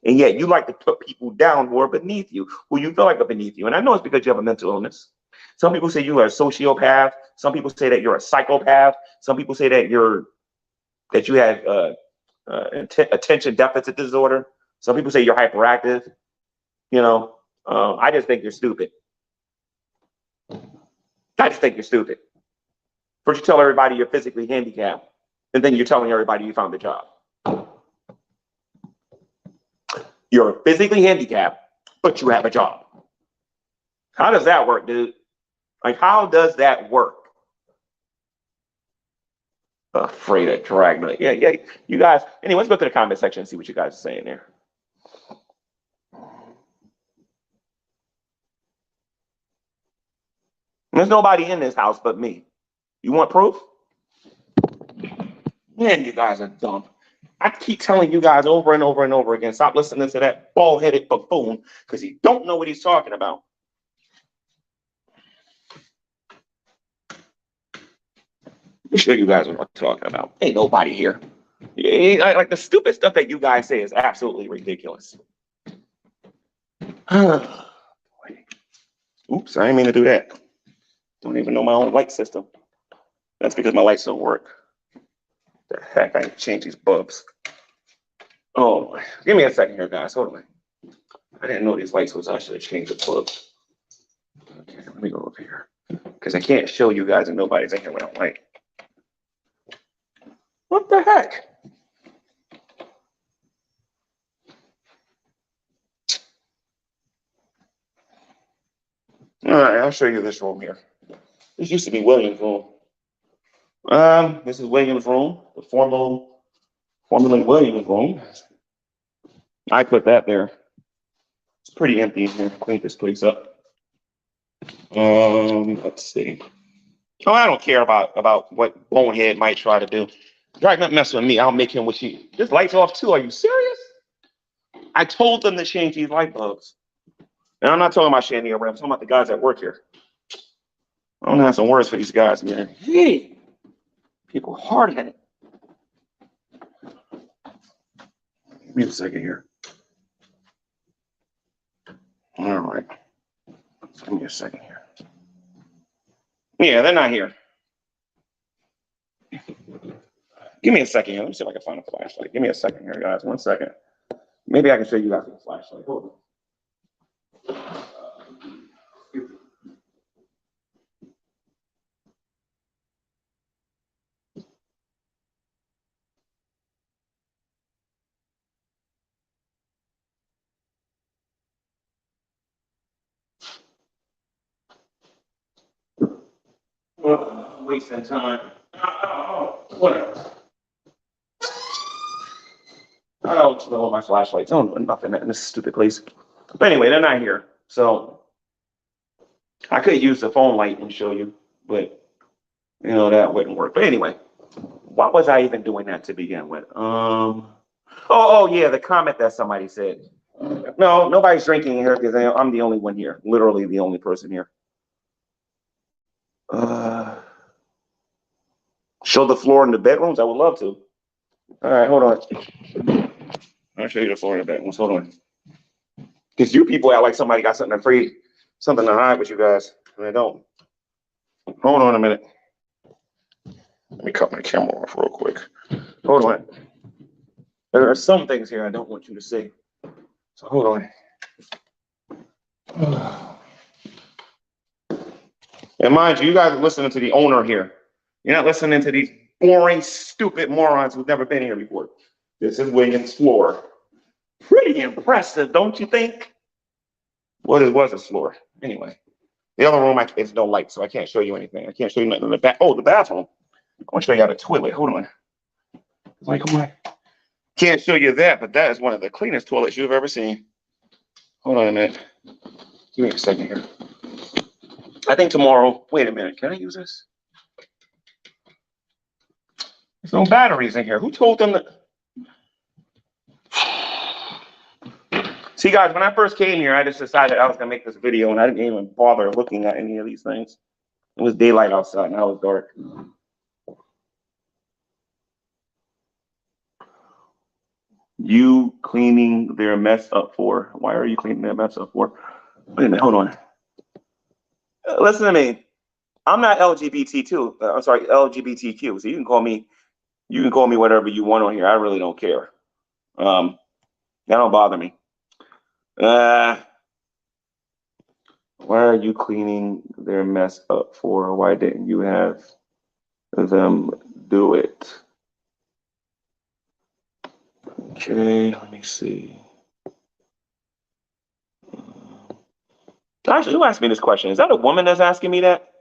And yet you like to put people down who are beneath you, who you feel like are beneath you. And I know it's because you have a mental illness. Some people say you are a sociopath. Some people say that you're a psychopath. Some people say that you have attention deficit disorder. Some people say you're hyperactive. You know, I just think you're stupid. I just think you're stupid. First you tell everybody you're physically handicapped, and then you're telling everybody you found a job. You're physically handicapped, but you have a job. How does that work, dude? Like, how does that work? Afraid of Dragnauct. Yeah. You guys, anyway, let's go to the comment section and see what you guys are saying there. There's nobody in this house but me. You want proof? Man, you guys are dumb. I keep telling you guys over and over and over again, stop listening to that bald-headed buffoon because he don't know what he's talking about. Let me show you guys what I'm talking about. Ain't nobody here. Like the stupid stuff that you guys say is absolutely ridiculous. Oops, I didn't mean to do that. Don't even know my own light system. That's because my lights don't work. The heck, I need to change these bulbs. Oh, give me a second here, guys. Hold on. I didn't know these lights was actually changed the bulbs. Okay, let me go over here. Because I can't show you guys and nobody's in here with a light. What the heck? All right, I'll show you this room here. This used to be William's room. This is William's room, the formerly William's room. I put that there. It's pretty empty in here. Clean this place up. Let's see. Oh, I don't care about what Bonehead might try to do. Dragnauct mess with me. I'll make him what she. This light's off too. Are you serious? I told them to change these light bulbs. And I'm not talking about Shandy or I'm talking about the guys that work here. I don't have some words for these guys, man. Hey, people hard-headed. Give me a second here. All right. Give me a second here. Yeah, they're not here. Give me a second here. Let me see if I can find a flashlight. Give me a second here, guys. 1 second. Maybe I can show you guys a flashlight. Hold on. Wasting time. Whatever. I don't know my flashlights. I don't know nothing in this stupid place. But anyway, they're not here. So I could use the phone light and show you, but that wouldn't work. But anyway, why was I even doing that to begin with? Oh yeah, the comment that somebody said. No, nobody's drinking here because I'm the only one here. Literally the only person here. Show the floor in the bedrooms? I would love to. All right, hold on. I'll show you the floor in the bedrooms. Hold on. Because you people act like somebody got something something to hide with you guys. And I don't. Hold on a minute. Let me cut my camera off real quick. Hold on. There are some things here I don't want you to see. So hold on. And mind you, you guys are listening to the owner here. You're not listening to these boring, stupid morons who've never been here before. This is William's floor. Pretty impressive, don't you think? What was his floor? Anyway, the other room is no light, so I can't show you anything. I can't show you nothing in the back. Oh, the bathroom. I want to show you how the toilet. Hold on. Come on. Can't show you that, but that is one of the cleanest toilets you've ever seen. Hold on a minute. Give me a second here. I think tomorrow. Wait a minute. Can I use this? There's no batteries in here. Who told them that? See, guys, when I first came here, I just decided I was going to make this video, and I didn't even bother looking at any of these things. It was daylight outside, and I was dark. You cleaning their mess up for? Why are you cleaning their mess up for? Wait a minute, hold on. Listen to me. I'm not LGBT2. I'm sorry, LGBTQ. So you can call me whatever you want on here. I really don't care. That don't bother me. Why are you cleaning their mess up for? Why didn't you have them do it? Okay, let me see. Actually, who asked me this question? Is that a woman that's asking me that?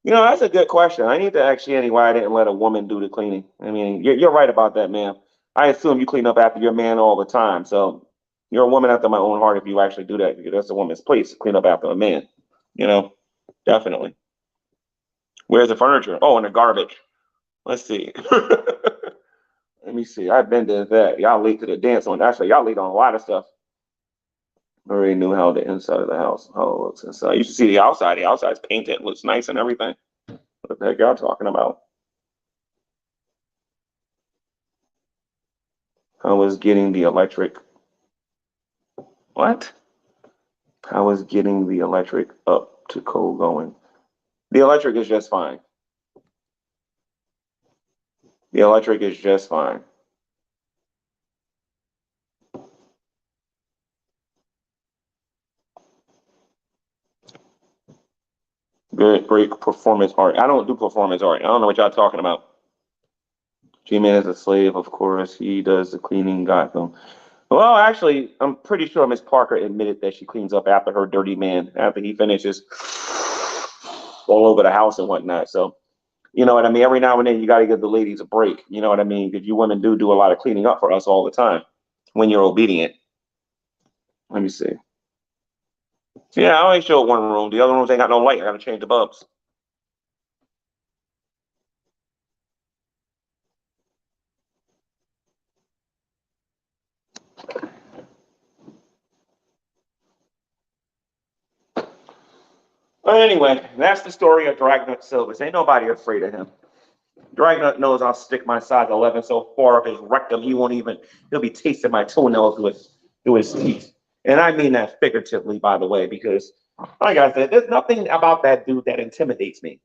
That's a good question. I need to ask Annie why I didn't let a woman do the cleaning. I mean, you're right about that, ma'am. I assume you clean up after your man all the time. So you're a woman after my own heart if you actually do that, because that's a woman's place to clean up after a man. Definitely. Where's the furniture? Oh, in the garbage. Let's see. Let me see. I've been to that. Y'all late to the dance on. Actually, y'all late on a lot of stuff. I already knew how the inside of the house, how it looks inside. You should see the outside. The outside's painted, looks nice and everything. What the heck y'all talking about? I was getting the electric. What? I was getting the electric up to cold going. The electric is just fine. The electric is just fine. Good, great performance art. I don't do performance art. I don't know what y'all talking about. G-Man is a slave, of course. He does the cleaning, got them. Well, actually, I'm pretty sure Miss Parker admitted that she cleans up after her dirty man, after he finishes all over the house and whatnot. So, you know what I mean? Every now and then, you got to give the ladies a break. You know what I mean? Because you women do a lot of cleaning up for us all the time when you're obedient. Let me see. Yeah, I only show one room. The other rooms ain't got no light. I got to change the bulbs. But anyway, that's the story of Dragnauct Silvers. Ain't nobody afraid of him. Dragnauct knows I'll stick my size 11 so far up his rectum, he'll be tasting my toenails with his teeth. And I mean that figuratively, by the way, because, like I said, there's nothing about that dude that intimidates me.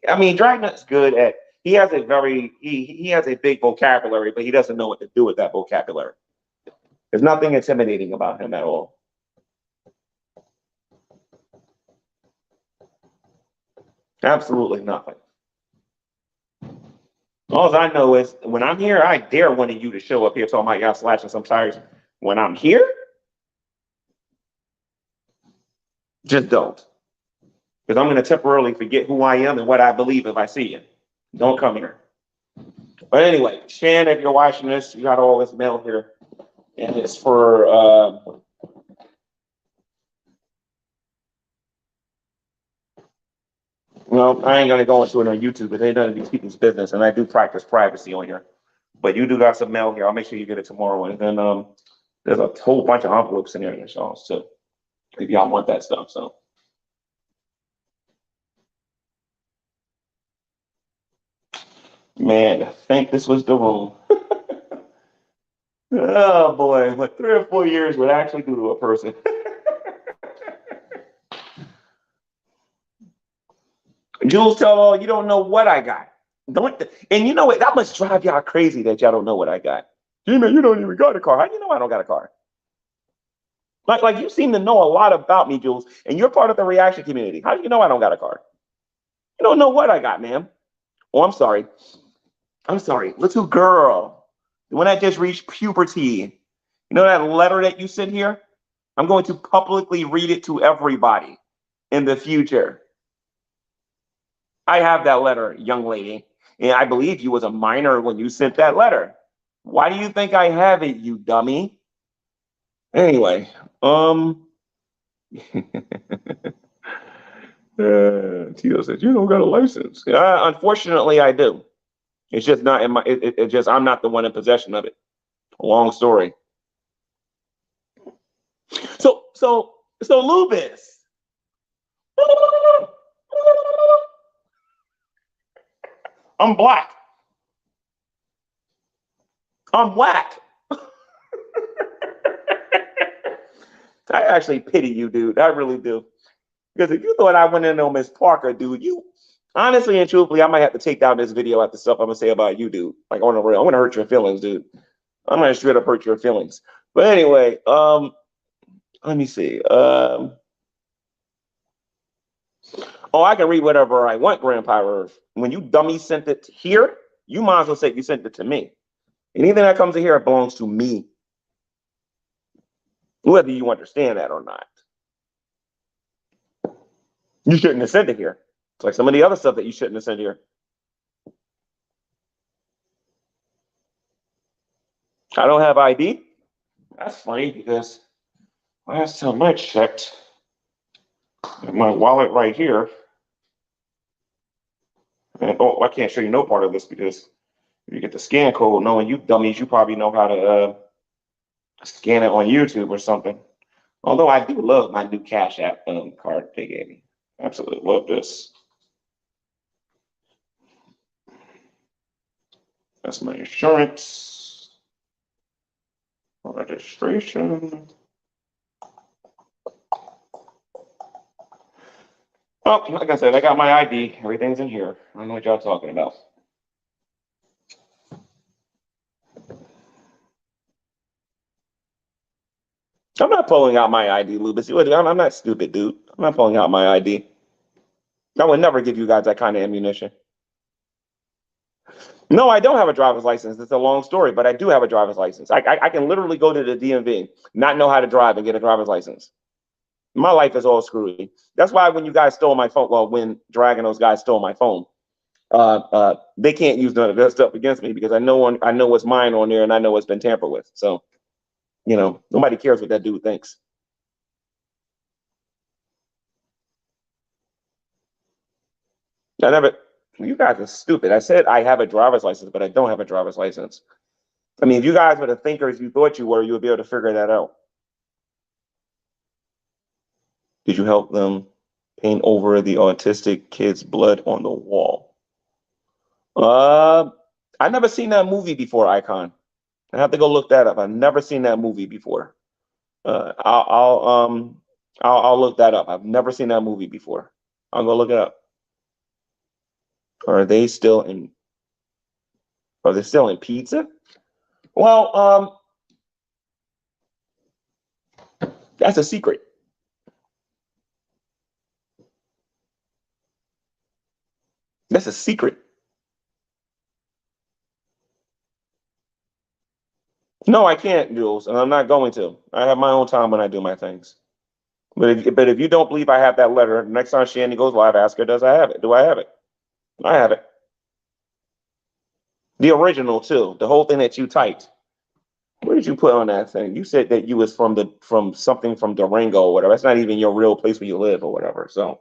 I mean, Dragnauct's good at, he has he has a big vocabulary, but he doesn't know what to do with that vocabulary. There's nothing intimidating about him at all. Absolutely nothing. All I know is when I'm here, I dare one of you to show up here talking about y'all slashing some tires. When I'm here, just don't. Because I'm going to temporarily forget who I am and what I believe if I see you. Don't come here. But anyway, Shan, if you're watching this, you got all this mail here. And it's for well, I ain't gonna go into it on YouTube, but they none of these people's business, and I do practice privacy on here. But you do got some mail here. I'll make sure you get it tomorrow. And then there's a whole bunch of envelopes in there, y'all. So if y'all want that stuff, so. Man, I think this was the room. Oh boy, what 3 or 4 years would actually do to a person. Jules tell all you don't know what I got. And you know what? That must drive y'all crazy that y'all don't know what I got. G-Man, you don't even got a car. How do you know I don't got a car? Like you seem to know a lot about me, Jules, and you're part of the reaction community. How do you know I don't got a car? You don't know what I got, ma'am. Oh, I'm sorry. I'm sorry. Little girl, when I just reached puberty, you know that letter that you sent here? I'm going to publicly read it to everybody in the future. I have that letter, young lady, and I believe you was a minor when you sent that letter. Why do you think I have it, you dummy? Anyway, Tito says you don't got a license. Unfortunately, I do. It's just not in my. It just I'm not the one in possession of it. Long story. So Lubis. I'm black. I'm whack. I actually pity you, dude. I really do. Because if you thought I went in on Miss Parker, dude, you honestly and truthfully, I might have to take down this video after stuff I'm gonna say about you, dude. Like on the real, I'm gonna hurt your feelings, dude. I'm gonna straight up hurt your feelings. But anyway, let me see. Oh, I can read whatever I want, Grandpa Earth. When you dummy sent it here, you might as well say you sent it to me. Anything that comes in here, it belongs to me. Whether you understand that or not. You shouldn't have sent it here. It's like some of the other stuff that you shouldn't have sent here. I don't have ID. That's funny because last time I checked, my wallet right here. And, oh, I can't show you no part of this because if you get the scan code, knowing you dummies, you probably know how to scan it on YouTube or something. Although I do love my new Cash App card they gave me. Absolutely love this. That's my insurance, registration. Oh, like I said, I got my ID. Everything's in here. I don't know what y'all talking about. I'm not pulling out my ID, Lubis. I'm not stupid, dude. I'm not pulling out my ID. I would never give you guys that kind of ammunition. No, I don't have a driver's license. It's a long story, but I do have a driver's license. I can literally go to the DMV, not know how to drive, and get a driver's license. My life is all screwy. That's why when you guys stole my phone, well, when Dragon, those guys stole my phone, they can't use none of that stuff against me because I know what's mine on there and I know what's been tampered with. So, you know, nobody cares what that dude thinks. You guys are stupid. I said I have a driver's license, but I don't have a driver's license. I mean, if you guys were the thinkers you thought you were, you would be able to figure that out. Did you help them paint over the autistic kid's blood on the wall? Uh, I never seen that movie before, Icon. I have to go look that up. I've never seen that movie before. I'll look that up. I've never seen that movie before. I'll go look it up. Are they still in? Are they still in pizza? Well, that's a secret. That's a secret. No, I can't, Jules, and I'm not going to. I have my own time when I do my things. But if you don't believe I have that letter, next time Shandy goes live, ask her, does I have it? Do I have it? I have it. The original too. The whole thing that you typed. Where did you put on that thing? You said that you was from something from Durango or whatever. That's not even your real place where you live or whatever. So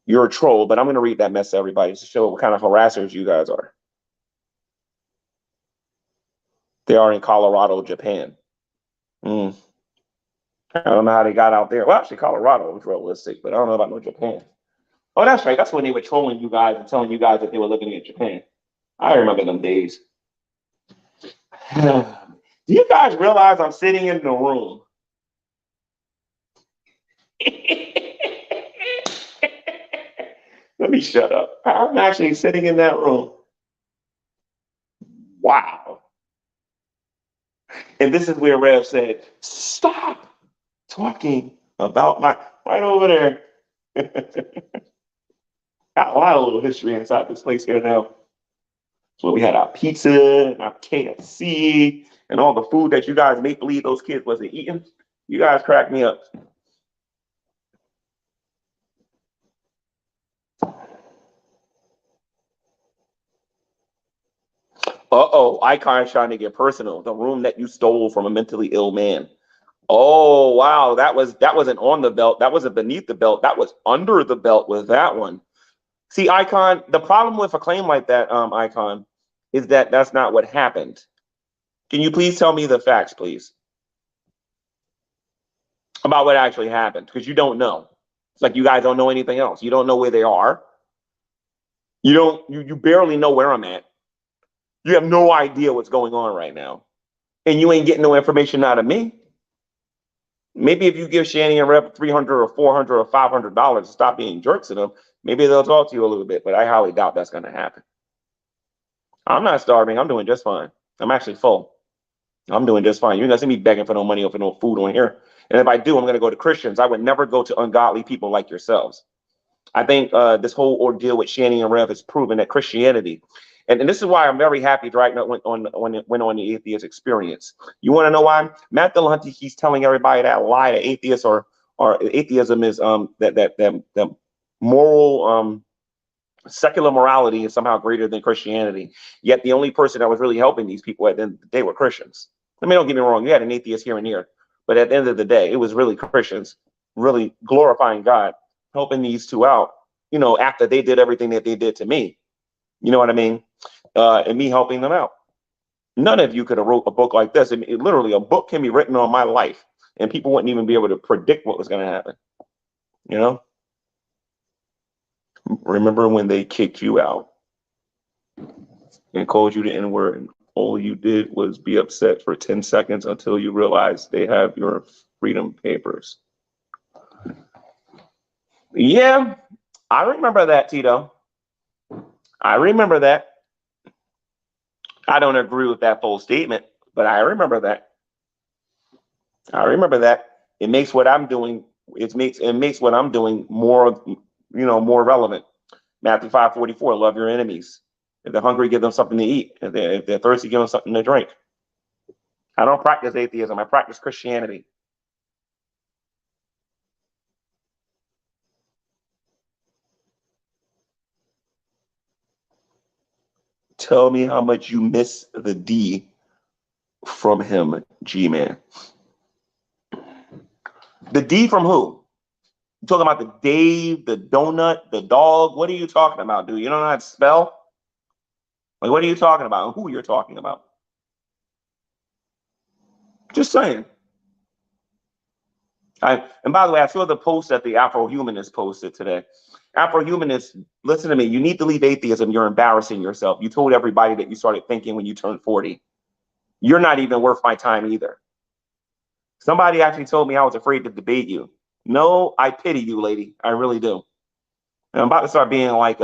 you're a troll, but I'm gonna read that mess to everybody to show what kind of harassers you guys are. They are in Colorado, Japan. Mm. I don't know how they got out there. Well, actually, Colorado was realistic, but I don't know about no Japan. Oh, that's right. That's when they were trolling you guys and telling you guys that they were living in Japan. I remember them days. Do you guys realize I'm sitting in the room? Let me shut up. I'm actually sitting in that room. Wow. And this is where Rev said, stop talking about my right over there. Got a lot of little history inside this place here now. So we had our pizza and our KFC and all the food that you guys make believe those kids wasn't eating. You guys crack me up. Uh-oh, Icon's trying to get personal. The room that you stole from a mentally ill man. Oh, wow. That wasn't on the belt. That wasn't beneath the belt. That was under the belt with that one. See, Icon, the problem with a claim like that, Icon, is that that's not what happened. Can you please tell me the facts, please, about what actually happened? Because you don't know. It's like you guys don't know anything else. You don't know where they are. You barely know where I'm at. You have no idea what's going on right now. And you ain't getting no information out of me. Maybe if you give Shanny and Rep 300 or 400 or $500 to stop being jerks to them, maybe they'll talk to you a little bit, but I highly doubt that's going to happen. I'm not starving. I'm doing just fine. I'm actually full. I'm doing just fine. You're not going to see me begging for no money or for no food on here. And if I do, I'm going to go to Christians. I would never go to ungodly people like yourselves. I think this whole ordeal with Shanny and Rev has proven that Christianity, and this is why I'm very happy Dragnauct went on the atheist experience. You want to know why? Matt Dillahunty, he's telling everybody that lie that atheists or atheism is that moral secular morality is somehow greater than Christianity. Yet the only person that was really helping these people at the end of the day were Christians. I mean, don't get me wrong, you had an atheist here and here, but at the end of the day, it was really Christians really glorifying God, helping these two out, after they did everything that they did to me. You know what I mean? And me helping them out. None of you could have wrote a book like this. I mean, literally, a book can be written on my life, and people wouldn't even be able to predict what was going to happen. You know? Remember when they kicked you out and called you the N-word, and all you did was be upset for 10 seconds until you realized they have your freedom papers. Yeah, I remember that, Tito. I remember that. I don't agree with that full statement, but I remember that. I remember that. It makes what I'm doing, it makes what I'm doing more, more relevant. Matthew 5:44, love your enemies. If they're hungry, give them something to eat. If they're thirsty, give them something to drink. I don't practice atheism. I practice Christianity. Tell me how much you miss the D from him, G-Man. The D from who? You talking about the Dave, the donut, the dog? What are you talking about, dude? You don't know how to spell? Like, what are you talking about? And who you're talking about? Just saying. And by the way, I saw the post that the Afro-Humanist posted today. Afro-Humanists, listen to me. You need to leave atheism. You're embarrassing yourself. You told everybody that you started thinking when you turned 40. You're not even worth my time either. Somebody actually told me I was afraid to debate you. No, I pity you, lady. I really do. And I'm about to start being like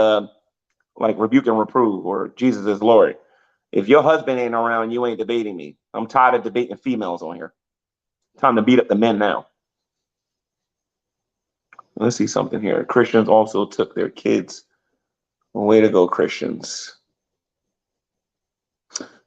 rebuke and reprove or Jesus is Lord. If your husband ain't around, you ain't debating me. I'm tired of debating females on here. Time to beat up the men now. Let's see something here. Christians also took their kids. Way to go, Christians.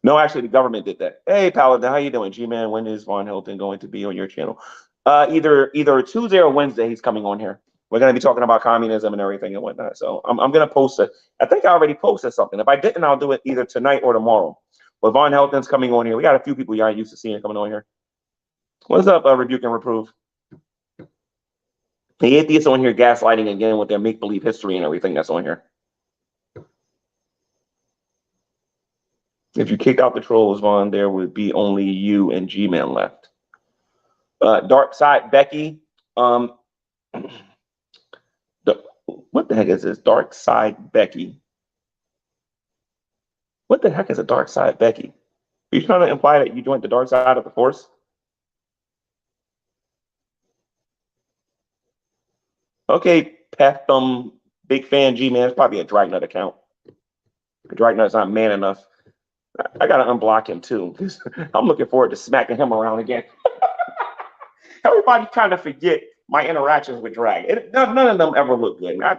No, actually, the government did that. Hey, Paladin, how you doing? G-Man, when is Von Hilton going to be on your channel? Either Tuesday or Wednesday, he's coming on here. We're going to be talking about communism and everything and whatnot. So I'm going to post it. I think I already posted something. If I didn't, I'll do it either tonight or tomorrow. But Von Hilton's coming on here. We got a few people y'all used to seeing coming on here. What's up, Rebuke and Reprove? The atheists on here gaslighting again with their make-believe history and everything that's on here. If you kicked out the trolls, Vaughn, there would be only you and G-Man left. Dark Side Becky. What the heck is this? Dark Side Becky. What the heck is a Dark Side Becky? Are you trying to imply that you joined the dark side of the Force? Okay, Pethum, big fan G-Man. It's probably a Dragnauct account. Dragnaught's not man enough. I gotta unblock him too. I'm looking forward to smacking him around again. Everybody's trying to forget my interactions with Drag. None of them ever look good. I'd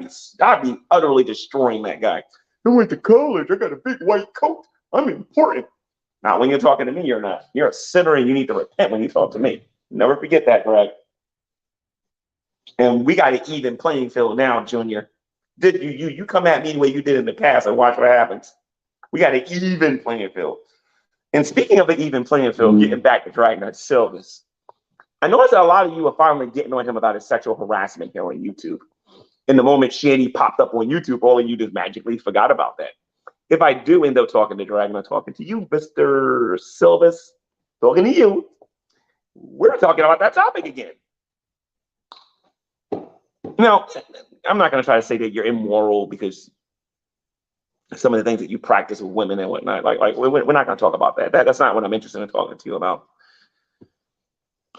be utterly destroying that guy. I went to college. I got a big white coat. I'm important. Now, when you're talking to me, you're not. You're a sinner and you need to repent when you talk to me. Never forget that, Drag. And we got an even playing field now, Junior. Did you come at me the way you did in the past and watch what happens? We got an even playing field. And speaking of an even playing field, getting back to Dragnauct Silvis, I noticed that a lot of you are finally getting on him about his sexual harassment here on YouTube. In the moment Shanny popped up on YouTube, all of you just magically forgot about that. If I do end up talking to Dragnauct, talking to you, Mr. Silvis, talking to you, we're talking about that topic again. Now, I'm not going to try to say that you're immoral because some of the things that you practice with women and whatnot. Like we're not going to talk about that. That's not what I'm interested in talking to you about.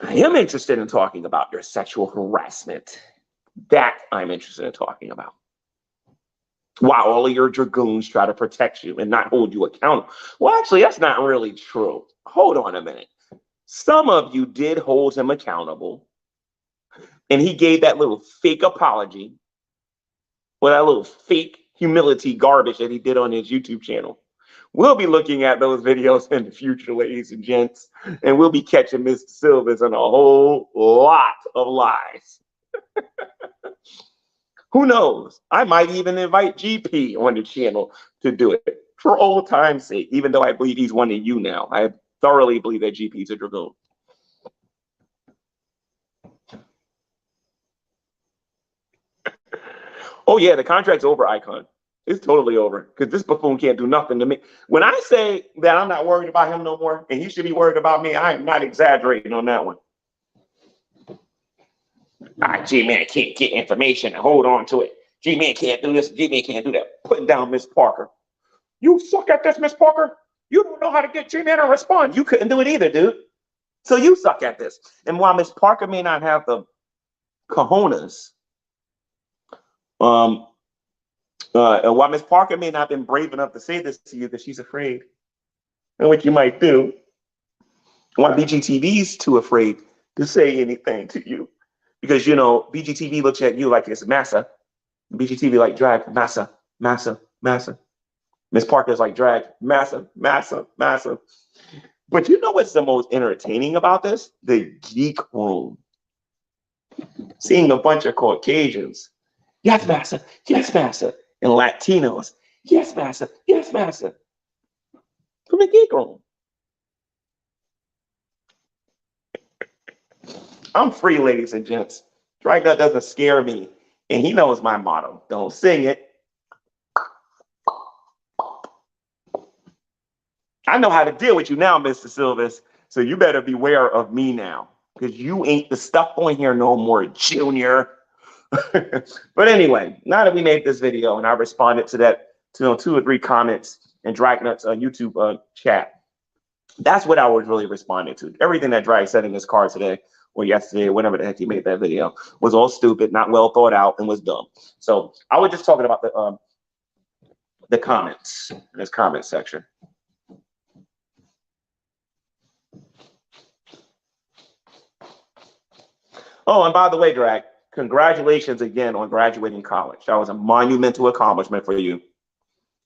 I am interested in talking about your sexual harassment. That I'm interested in talking about. While all of your dragoons try to protect you and not hold you accountable. Well, actually, that's not really true. Hold on a minute. Some of you did hold him accountable. And he gave that little fake apology. Well, that little fake humility garbage that he did on his YouTube channel. We'll be looking at those videos in the future, ladies and gents, and we'll be catching Mr. Silvis on a whole lot of lies. Who knows? I might even invite GP on the channel to do it for old time's sake, even though I believe he's one of you now. I thoroughly believe that GP's a dragoon. Oh, yeah, the contract's over, Icon. It's totally over because this buffoon can't do nothing to me. When I say that I'm not worried about him no more and he should be worried about me, I am not exaggerating on that one. G-Man can't get information and hold on to it. G-Man can't do this. G-Man can't do that. Putting down Miss Parker. You suck at this, Miss Parker. You don't know how to get G-Man to respond. You couldn't do it either, dude. So you suck at this. And while Miss Parker may not have the cojones, while Miss Parker may not have been brave enough to say this to you, that she's afraid, and what you might do, why BGTV's too afraid to say anything to you, because you know BGTV looks at you like it's massa. BGTV like drag massa, massa, massa. Miss Parker's like drag massa, massa, massa. But you know what's the most entertaining about this? The geek room. Seeing a bunch of Caucasians. Yes, massa. Yes, massa. And Latinos. Yes, massa. Yes, massa. From the geek room. I'm free, ladies and gents. Dragnauct doesn't scare me. And he knows my motto. Don't sing it. I know how to deal with you now, Mr. Silvis. So you better beware of me now. because you ain't the stuff on here no more, Junior. But anyway, now that we made this video and I responded to that, to 2 or 3 comments in Dragnauct's YouTube chat, that's what I was really responding to. Everything that Drag said in his car today or yesterday or whenever the heck he made that video was all stupid, not well thought out, and was dumb. So I was just talking about the comments in this comment section. Oh, and by the way, Drag, congratulations again on graduating college. That was a monumental accomplishment for you.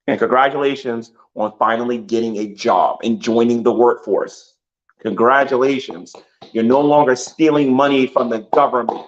And congratulations on finally getting a job and joining the workforce. Congratulations. You're no longer stealing money from the government.